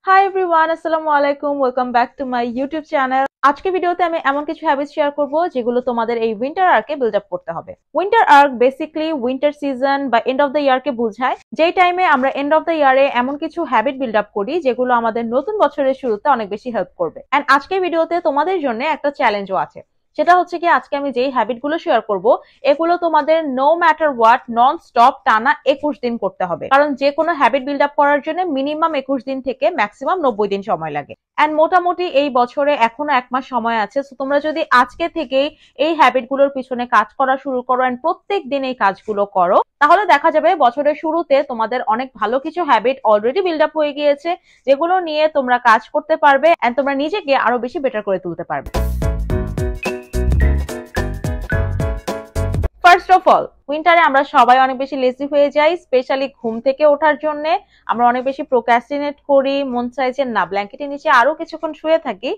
Hi everyone, আসসালামু আলাইকুম। Welcome back to my YouTube channel. আজকে ভিডিওতে আমি এমন কিছু হ্যাবিট শেয়ার করব যেগুলো তোমাদের এই উইন্টার আর্কে বিল্ড আপ করতে হবে। Winter arc basically winter season বা এন্ড অফ দ্য ইয়ারকে বোঝায়, যেই টাইমে আমরা এন্ড অফ দ্য ইয়ারে এমন কিছু হ্যাবিট বিল্ড আপ করি যেগুলো আমাদের নতুন বছরের শুরুতে অনেক বেশি হেল্প করবে। এন্ড আজকের ভিডিওতে তোমাদের জন্য একটা চ্যালেঞ্জও আছে। সেটা হচ্ছে কি, আজকে আমি যেই হ্যাবিট গুলো শেয়ার করব এগুলো তোমাদের no matter what non stop টানা 21 দিন করতে হবে। কারণ যে কোনো হ্যাবিট বিল্ড আপ করার জন্য মিনিমাম 21 দিন থেকে ম্যাক্সিমাম 90 দিন সময় লাগে। এন্ড মোটামুটি এই বছরে এখনো 1 মাস সময় আছে। সো তোমরা যদি আজকে থেকেই এই হ্যাবিট গুলোর পিছনে কাজ করা শুরু করো এন্ড প্রত্যেক দিন এই কাজগুলো করো, তাহলে দেখা যাবে বছরের শুরুতে তোমাদের অনেক ভালো কিছু হ্যাবিট অলরেডি বিল্ড আপ হয়ে গিয়েছে, যেগুলো নিয়ে তোমরা কাজ করতে পারবে এন্ড তোমরা নিজেকে আরো বেশি বেটার করে তুলতে পারবে। ফার্স্ট অফ অল, উইন্টারে আমরা সবাই অনেক বেশি লেজি হয়ে যাই, স্পেশালি ঘুম থেকে ওঠার জন্য আমরা অনেক বেশি প্রোক্রাস্টিনেট করি। মন চাই যে না, ব্ল্যাঙ্কেটের নিচে আরো কিছুক্ষণ শুয়ে থাকি।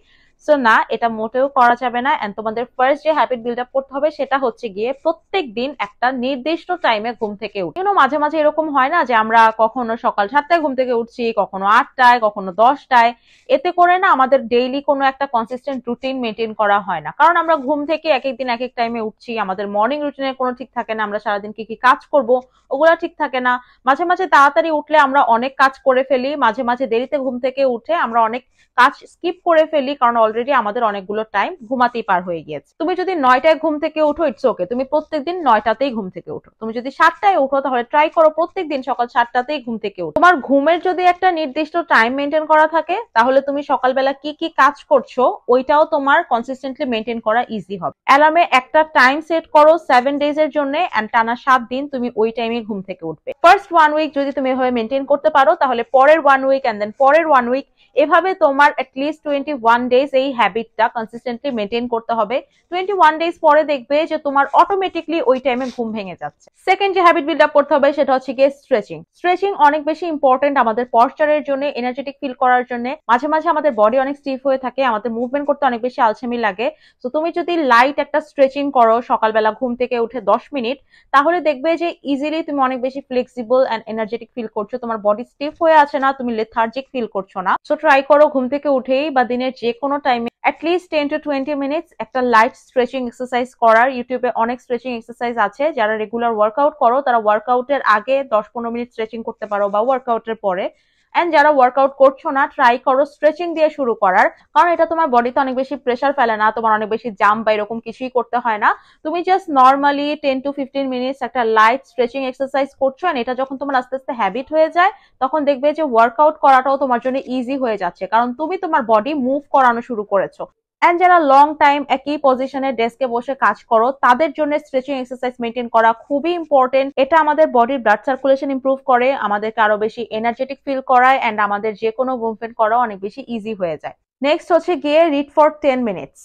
সো না, এটা মোটেও করা যাবে না। এন্ড তোমাদের ফার্স্ট যে হ্যাবিট বিল্ড আপ করতে হবে সেটা হচ্ছে গিয়ে প্রত্যেক দিন একটা নির্দিষ্ট টাইমে ঘুম থেকে উঠি। মাঝে মাঝে এরকম হয় না যে আমরা কখনো সকাল 7টায় ঘুম থেকে উঠছি, কখনো 8টায়, কখনো 10টায়। এতে করে না আমাদের ডেইলি কোনো একটা কনসিস্টেন্ট রুটিন মেনটেন করা হয় না। কারণ আমরা ঘুম থেকে এক এক দিন এক এক টাইমে উঠছি, আমাদের মর্নিং রুটিনের কোনো ঠিক থাকে না, আমরা সারাদিন কি কি কাজ করব ওগুলা ঠিক থাকে না। মাঝে মাঝে তাড়াতাড়ি উঠলে আমরা অনেক কাজ করে ফেলি, মাঝে মাঝে দেরিতে ঘুম থেকে উঠে আমরা অনেক কাজ স্কিপ করে ফেলি, কারণ অলরেডি আমাদের অনেকগুলো টাইম ঘুমাতেই পার হয়ে গিয়েছে। তুমি যদি 9টায় ঘুম থেকে উঠো, ইটস ওকে, তুমি প্রত্যেকদিন 9টাতেই ঘুম থেকে উঠো। তুমি যদি 7টায় উঠো, তাহলে ট্রাই করো প্রত্যেকদিন সকাল 7টাতেই ঘুম থেকে উঠো। তোমার ঘুমের যদি একটা নির্দিষ্ট টাইম মেনটেন করা থাকে, তাহলে তুমি সকালবেলা কি কি কাজ করছো ওইটাও তোমার কনসিস্টেন্টলি মেনটেন করা ইজি হবে। অ্যালার্মে একটা টাইম সেট করো 7 ডেজ এর জন্য এন্ড টানা 7 দিন তুমি ওই টাইমে ঘুম থেকে উঠবে। ফার্স্ট 1 উইক যদি তুমি এভাবে মেনটেন করতে পারো, তাহলে পরের 1 উইক এন্ড দেন পরের 1 উইক, এভাবে তোমার অ্যাটলিস্ট 21 ডেজ এই হ্যাবিটটা কনসিস্টেন্টলি মেনটেন করতে হবে। 21 ডেজ পরে দেখবে যে তোমার অটোমেটিকলি ওই টাইমে ঘুম ভেঙে যাচ্ছে। সেকেন্ড যে হ্যাবিট বিল্ড আপ করতে হবে সেটা হচ্ছে গিয়ে স্ট্রেচিং। স্ট্রেচিং অনেক বেশি ইম্পর্টেন্ট আমাদের পশ্চারের জন্য, এনার্জেটিক ফিল করার জন্য। মাঝে মাঝে আমাদের বডি অনেক স্টিফ হয়ে থাকে, আমাদের মুভমেন্ট করতে অনেক বেশি আলসেমি লাগে। তো তুমি যদি লাইট একটা স্ট্রেচিং করো সকালবেলা ঘুম থেকে উঠে 10 মিনিট, তাহলে দেখবে যে ইজিলি তুমি অনেক বেশি ফ্লেক্সিবল এন্ড এনার্জেটিক ফিল করছো, তোমার বডি স্টিফ হয়ে আছে না, তুমি লেথার্জিক ফিল করছো না। সো ট্রাই করো ঘুম থেকে উঠেই বা দিনের যে কোনো টাইমে অ্যাটলিস্ট 10 to 20 মিনিটস একটা লাইট স্ট্রেচিং এক্সারসাইজ করার। ইউটিউবে অনেক স্ট্রেচিং এক্সারসাইজ আছে, যারা রেগুলার ওয়ার্কআউট করো তারা ওয়ার্কআউটের আগে 10-15 মিনিট স্ট্রেচিং করতে পারো বা ওয়ার্কআউটের পরে। এন্ড যারা ওয়ার্কআউট করছো না, ট্রাই করো স্ট্রেচিং দিয়ে শুরু করার, কারণ এটা তোমার বডিতে অনেক বেশি প্রেসার ফেলে না, তোমার অনেক বেশি জাম্প বা এরকম কিছুই করতে হয় না। তুমি জাস্ট নর্মালি 10 to 15 মিনিটস একটা লাইট স্ট্রেচিং এক্সারসাইজ করছো। এন্ড এটা যখন তোমার আস্তে আস্তে হ্যাবিট হয়ে যায়, তখন দেখবে যে ওয়ার্কআউট করাটাও তোমার জন্য ইজি হয়ে যাচ্ছে, কারণ তুমি তোমার বডি মুভ করানো শুরু করেছো। এন্ড যারা লং টাইম একই পজিশনে ডেস্কে বসে কাজ করো, তাদের জন্য স্ট্রেচিং এক্সারসাইজ মেনটেন করা খুবই ইম্পর্টেন্ট। এটা আমাদের বডির ব্লাড সার্কুলেশন ইমপ্রুভ করে, আমাদেরকে আরো বেশি এনার্জেটিক ফিল করায় এন্ড আমাদের যে কোনো মুভমেন্ট করা অনেক বেশি ইজি হয়ে যায়। নেক্সট হচ্ছে গিয়ে read for 10 minutes.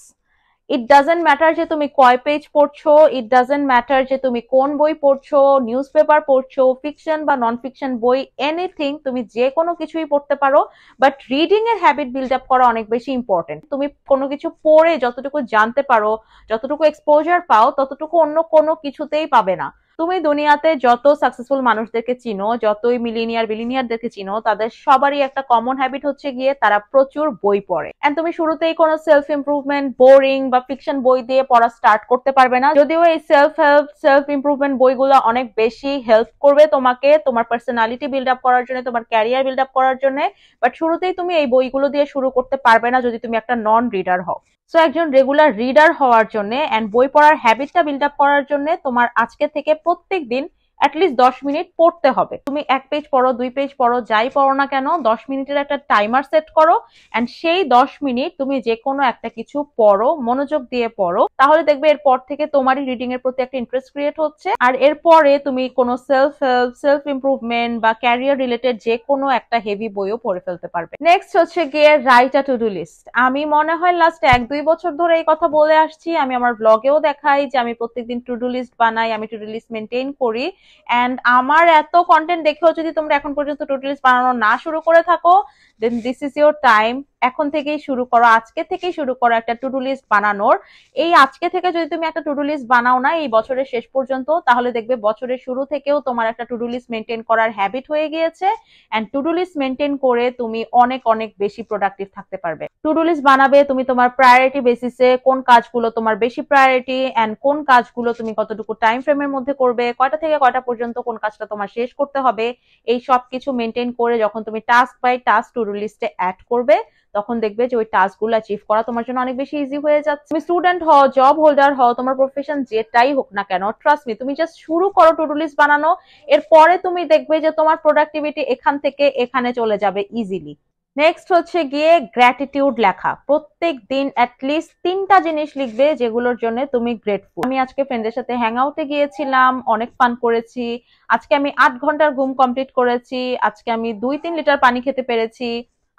It doesn't matter যে তুমি কয় পেজ পড়ছো, ইট ডাজেন্ট ম্যাটার যে তুমি কোন বই পড়ছো, নিউজ পেপার পড়ছো, ফিকশন বা নন ফিকশন বই, এনিথিং, তুমি যে কোনো কিছুই পড়তে পারো। বাট রিডিং এর হ্যাবিট বিল্ড আপ করা অনেক বেশি ইম্পর্টেন্ট। তুমি কোনো কিছু পড়ে যতটুকু জানতে পারো, যতটুকু এক্সপোজার পাও, ততটুকু অন্য কোনো কিছুতেই পাবে না। তুমি দুনিয়াতে যত সাকসেসফুল মানুষদেরকে চিনো, যতই মিলিনিয়ার বিলিনিয়ারদেরকে চিনো, তাদের সবারই একটা কমন হ্যাবিট হচ্ছে গিয়ে তারা প্রচুর বই পড়ে। এন্ড তুমি শুরুতেই কোনো সেলফ ইমপ্রুভমেন্ট বোরিং বা ফিকশন বই দিয়ে পড়া স্টার্ট করতে পারবে না। যদিও এই সেলফ ইমপ্রুভমেন্ট বইগুলো অনেক বেশি হেল্প করবে তোমাকে তোমার পার্সোনালিটি বিল্ড আপ করার জন্য, তোমার ক্যারিয়ার বিল্ড আপ করার জন্য, বাট শুরুতেই তুমি এই বইগুলো দিয়ে শুরু করতে পারবে না যদি তুমি একটা নন রিডার হও। সো একজন রেগুলার রিডার হওয়ার জন্য এন্ড বই পড়ার হ্যাবিটটা বিল্ড আপ করার জন্য তোমার আজকে থেকে প্রত্যেক দিন অ্যাটলিস্ট 10 মিনিট পড়তে হবে। তুমি 1 পেজ পড়ো, 2 পেজ পড়ো, যাই পড়ো না কেন, 10 মিনিটের একটা টাইমার সেট করো এন্ড সেই 10 মিনিট তুমি যে কোনো একটা কিছু পড়ো, মনোযোগ দিয়ে পড়ো। তাহলে দেখবে এরপর থেকে তোমারই রিডিং এর প্রতি একটা ইন্টারেস্ট ক্রিয়েট হচ্ছে, আর এরপরে তুমি কোনো সেলফ হেল্প, সেলফ ইমপ্রুভমেন্ট বা ক্যারিয়ার রিলেটেড যে কোনো একটা হেভি বইও পড়ে ফেলতে পারবে। নেক্সট হচ্ছে গিয়ে write a to do list. আমি মনে হয় লাস্ট 1-2 বছর ধরে এই কথা বলে আসছি, আমি আমার ব্লগেও দেখাই যে আমি প্রত্যেকদিন টু ডু লিস্ট বানাই, আমি টু ডু লিস্ট মেনটেন করি। এন্ড আমার এত কন্টেন্ট দেখেও যদি তোমরা এখন পর্যন্ত টু ডু লিস্ট বানানো না শুরু করে থাকো, দেন দিস ইজ ইউর টাইম। এখন থেকেই শুরু করো, আজকে থেকেই শুরু করো একটা টু ডু লিস্ট বানানোর। এই আজকে থেকে যদি তুমি একটা টু ডু লিস্ট বানাও না এই বছরের শেষ পর্যন্ত, তাহলে দেখবে বছরের শুরু থেকেও তোমার একটা টু ডু লিস্ট মেনটেন করার হ্যাবিট হয়ে গিয়েছে। And to do list maintain করে তুমি অনেক অনেক বেশি প্রোডাক্টিভ থাকতে পারবে। টু ডু লিস্ট বানাবে তুমি তোমার প্রায়োরিটি বেসিসে, কোন কাজগুলো তোমার বেশি প্রায়োরিটি এন্ড কোন কাজগুলো তুমি কতটুকু টাইম ফ্রেমের মধ্যে করবে, কয়টা থেকে কয়টা পর্যন্ত কোন কাজটা তোমার শেষ করতে হবে, এই সব কিছু মেনটেন করে যখন তুমি task by task to do লিস্টে অ্যাড করবে, তখন দেখবে যে ওই টাস্কগুলো অ্যাচিভ করা তোমার জন্য অনেক বেশি ইজি হয়ে যাচ্ছে। তুমি স্টুডেন্ট হও, জব হোল্ডার হও, তোমার প্রফেশন যেটাই হোক না কেন, ট্রাস্ট মি, তুমি জাস্ট শুরু করো টু ডু লিস্ট বানানো। এরপরে তুমি দেখবে যে তোমার প্রোডাক্টিভিটি এখান থেকে এখানে চলে যাবে ইজিলি। নেক্সট হচ্ছে গিয়ে গ্র্যাটিটিউড লেখা। প্রত্যেক দিন অ্যাটলিস্ট 3টা জিনিস লিখবে যেগুলোর জন্য তুমি গ্রেটফুল। আমি আজকে ফ্রেন্ডের সাথে হ্যাং আউটে গিয়েছিলাম, অনেক ফান করেছি। আজকে আমি 8 ঘন্টার ঘুম কমপ্লিট করেছি। আজকে আমি 2-3 লিটার পানি খেতে পেরেছি।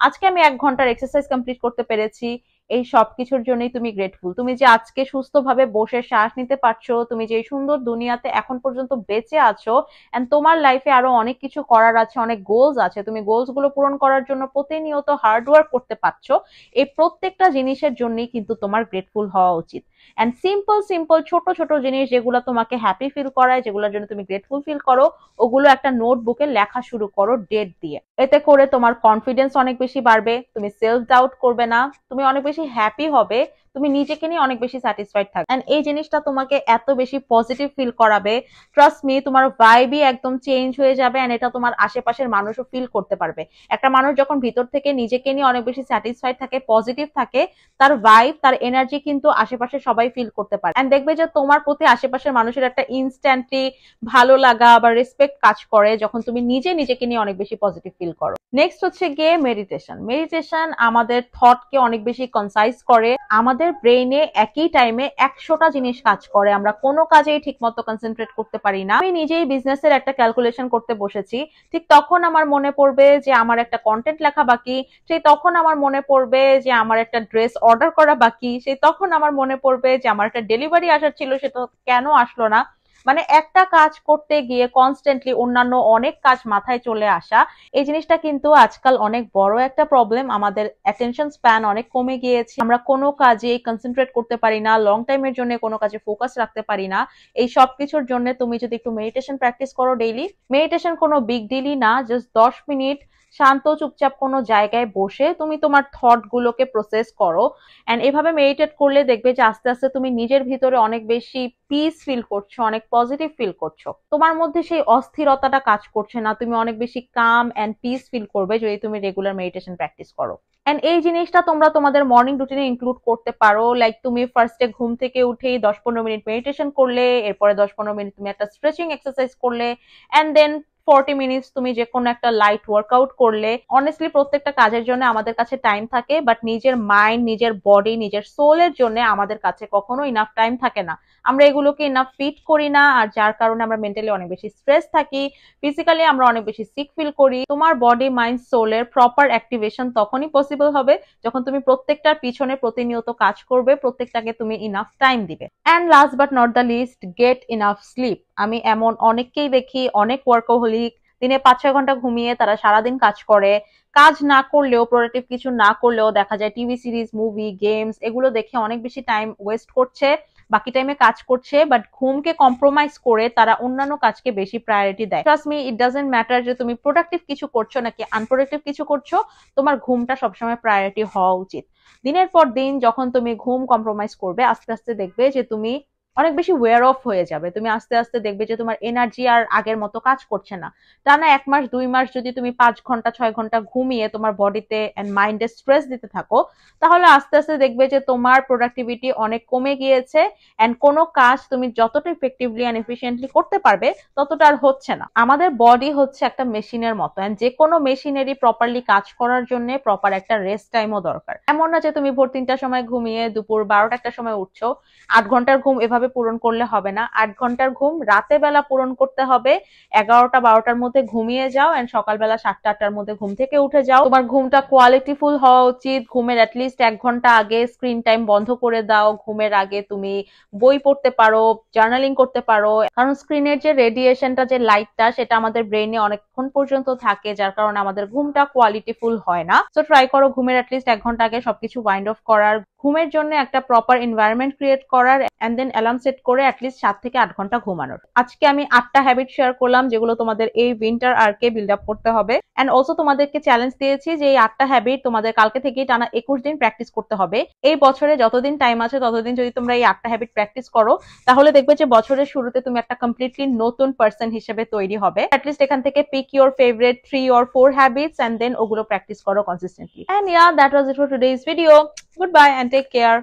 আজকে আমি 1 ঘন্টার এক্সারসাইজ কমপ্লিট করতে পেরেছি। এই সব কিছুর জন্যই তুমি গ্রেটফুল। তুমি যে আজকে সুস্থভাবে বসে শ্বাস নিতে পারছো, তুমি যে সুন্দর দুনিয়াতে এখন পর্যন্ত বেঁচে আছো, এন্ড তোমার লাইফে আরো অনেক কিছু করার আছে, অনেক গোলস আছে, তুমি গোলস গুলো পূরণ করার জন্য প্রতিনিয়ত হার্ড ওয়ার্ক করতে পারছো। এই প্রত্যেকটা জিনিসের জন্যই কিন্তু তোমার গ্রেটফুল হওয়া উচিত। এন্ড সিম্পল সিম্পল ছোট ছোট জিনিস যেগুলো তোমাকে হ্যাপি ফিল করায়, যেগুলোর জন্য তুমি গ্রেটফুল ফিল করো, ওগুলো একটা নোটবুকে লেখা শুরু করো ডেট দিয়ে। এতে করে তোমার কনফিডেন্স অনেক বেশি বাড়বে, তুমি সেলফ ডাউট করবে না, তুমি অনেক বেশি হ্যাপি হবে, তুমি নিজেকে নিয়ে অনেক বেশি স্যাটিসফাইড থাকবে। এন্ড এই জিনিসটা তোমাকে এত বেশি পজিটিভ ফিল করাবে, ট্রাস্ট মি, তোমার ভাইবই একদম চেঞ্জ হয়ে যাবে। এন্ড এটা তোমার আশেপাশের মানুষও ফিল করতে পারবে। একটা মানুষ যখন ভিতর থেকে নিজেকে নিয়ে অনেক বেশি স্যাটিসফাইড থাকে, পজিটিভ থাকে, তার ভাইব, তার এনার্জি কিন্তু আশেপাশে সবাই ফিল করতে পারে। এন্ড দেখবে যে তোমার প্রতি আশেপাশের মানুষের একটা ইনস্ট্যান্টলি ভালো লাগা বা রেসপেক্ট কাজ করে যখন তুমি নিজেকে নিয়ে অনেক বেশি পজিটিভ ফিল করো। নেক্সট হচ্ছে গিয়ে মেডিটেশন। মেডিটেশন আমাদের থটকে অনেক বেশি কনসাইজ করে। আমাদের ব্রেইনে একই টাইমে 100টা জিনিস কাজ করে, আমরা কোনো কাজেই ঠিক মতো কনসেন্ট্রেট করতে পারি না। আমি নিজেই বিজনেসের একটা ক্যালকুলেশন করতে বসেছি, ঠিক তখন আমার মনে পড়বে যে আমার একটা কন্টেন্ট লেখা বাকি, সেই তখন আমার মনে পড়বে যে আমার একটা ড্রেস অর্ডার করা বাকি, সেই তখন আমার মনে পড়বে যে আমার একটা ডেলিভারি আসার ছিল, সেটা কেন আসলো না। মানে একটা কাজ করতে গিয়ে কনস্ট্যান্টলি অন্যান্য অনেক কাজ মাথায় চলে আসা, এই জিনিসটা কিন্তু আজকাল অনেক বড় একটা প্রবলেম। আমাদের অ্যাটেনশন স্প্যান অনেক কমে গিয়েছে, আমরা কোনো কাজে কনসেন্ট্রেট করতে পারি না, লং টাইমের জন্য কোনো কাজে ফোকাস রাখতে পারি না। এই সব কিছুর জন্য তুমি যদি একটু মেডিটেশন প্র্যাকটিস করো ডেইলি, মেডিটেশন কোনো বিগ ডিলই না, জাস্ট 10 মিনিট শান্ত চুপচাপ কোনো জায়গায় বসে তুমি তোমার থট গুলোকে প্রসেস করো। এন্ড এভাবে মেডিটেট করলে দেখবে যে আস্তে আস্তে তুমি নিজের ভিতরে অনেক বেশি পিস ফিল করছো, অনেক পজিটিভ ফিল করছো, তোমার মধ্যে সেই অস্থিরতাটা কাজ করছে না, তুমি অনেক বেশি কাম এন্ড পিস ফিল করবে যদি তুমি রেগুলার মেডিটেশন প্র্যাকটিস করো। এন্ড এই জিনিসটা তোমরা তোমাদের মর্নিং রুটিনে ইনক্লুড করতে পারো। লাইক তুমি ফার্স্টে ঘুম থেকে উঠেই 10-15 মিনিট মেডিটেশন করলে, এরপরে 10-15 মিনিট তুমি একটা স্ট্রেচিং এক্সারসাইজ করলে, এন্ড দেন 40 মিনিটস তুমি যে কোনো একটা লাইট ওয়ার্কআউট করলে। অনেস্টলি প্রত্যেকটা কাজের জন্য আমাদের কাছে টাইম থাকে, বাট নিজের মাইন্ড, নিজের বডি, নিজের সোলের জন্য আমাদের কাছে কখনো ইনাফ টাইম থাকে না। আমরা এগুলোকে ইনাফ ফিট করি না, আর যার কারণে আমরা মেন্টালি অনেক বেশি স্ট্রেস থাকি, ফিজিক্যালি আমরা অনেক বেশি সিক ফিল করি। তোমার বডি, মাইন্ড, সোলের প্রপার অ্যাক্টিভেশন তখনই পসিবল হবে যখন তুমি প্রত্যেকটার পিছনে প্রতিনিয়ত কাজ করবে, প্রত্যেকটাকে তুমি ইনাফ টাইম দিবে। And last but not the least, get enough sleep. আমি এমন অনেককেই দেখি, অনেক ওয়ার্কোহলিক, দিনে 5-6 ঘন্টা ঘুমিয়ে তারা সারাদিন কাজ করে, কাজ না করলেও, প্রোডাক্টিভ কিছু না করলেও দেখা যায় টিভি সিরিজ, মুভি, গেমস এগুলো দেখে অনেক বেশি টাইম ওয়েস্ট করছে, বাকি টাইমে কাজ করছে, বাট ঘুমকে কম্প্রোমাইজ করে তারা অন্যান্য কাজকে বেশি প্রায়োরিটি দেয়। Trust me, it doesn't matter যে তুমি প্রোডাক্টিভ কিছু করছো নাকি আনপ্রোডাক্টিভ কিছু করছো, তোমার ঘুমটা সবসময় প্রায়োরিটি হওয়া উচিত। দিনের পর দিন যখন তুমি ঘুম কম্প্রোমাইজ করবে, আস্তে আস্তে দেখবে যে তুমি অনেক বেশি ওয়্যার অফ হয়ে যাবে। তুমি আস্তে আস্তে দেখবে যে তোমার এনার্জি আর আগের মতো কাজ করছে না। টানা 1 মাস 2 মাস যদি তুমি 5 ঘন্টা 6 ঘন্টা ঘুমিয়ে তোমার বডিতে এন্ড মাইন্ডে স্ট্রেস দিতে থাকো, তাহলে আস্তে আস্তে দেখবে যে তোমার প্রোডাক্টিভিটি অনেক কমে গিয়েছে, এন্ড কোনো কাজ তুমি যতটা ইফেক্টিভলি এন্ড এফিশিয়েন্টলি করতে পারবে ততটা আর হচ্ছে না। আমাদের বডি হচ্ছে একটা মেশিনের মতো, এন্ড যে কোনো মেশিনেরই প্রপারলি কাজ করার জন্য প্রপার একটা রেস্ট টাইমও দরকার। এমন না যে তুমি ভোর 3টার সময় ঘুমিয়ে দুপুর 12টা 1টার সময় উঠছো, 8 ঘন্টার ঘুম এভাবে ভাবে পূরণ করলে হবে না। 8 ঘন্টার ঘুম রাতে বেলা পূরণ করতে হবে। 11টা 12টার মধ্যে ঘুমিয়ে যাও এন্ড সকালবেলা 7টা 8টার মধ্যে ঘুম থেকে উঠে যাও। তোমার ঘুমটা কোয়ালিটিফুল হওয়া উচিত। ঘুমের অ্যাটলিস্ট 1 ঘন্টা আগে স্ক্রিন টাইম বন্ধ করে দাও। ঘুমের আগে তুমি বই পড়তে পারো, জার্নালিং করতে পারো, কারণ স্ক্রিনের যে রেডিয়েশনটা, যে লাইটটা, সেটা আমাদের ব্রেনে অনেকক্ষণ পর্যন্ত থাকে, যার কারণে আমাদের ঘুমটা কোয়ালিটিফুল হয় না। সো ট্রাই করো ঘুমের অ্যাটলিস্ট 1 ঘন্টা আগে সবকিছু ওয়াইন্ড অফ করার, ঘুমের জন্য একটা প্রপার এনভায়রনমেন্ট ক্রিয়েট করার, এন্ড দেন অ্যালার্ম সেট করে অ্যাটলিস্ট 7 থেকে 8 ঘন্টা ঘুমানোর। আজকে আমি 8টা হ্যাবিট শেয়ার করলাম যেগুলো তোমাদের এই উইন্টার আর্কে বিল্ড আপ করতে হবে। এন্ড অলসো তোমাদেরকে চ্যালেঞ্জ দিয়েছি যে এই 8টা হ্যাবিট তোমাদের কালকে থেকেই টানা 21 দিন প্র্যাকটিস করতে হবে। এই বছরে যতদিন টাইম আছে ততদিন যদি তোমরা এই 8টা হ্যাবিট প্র্যাকটিস করো, তাহলে দেখবে যে বছরের শুরুতে তুমি একটা কমপ্লিটলি নতুন পার্সন হিসেবে তৈরি হবে। অ্যাটলিস্ট এখান থেকে pick your favourite 3 or 4 habits and then ওগুলো প্র্যাকটিস করো consistently. And yeah, that was it for today's video. Goodbye and take care.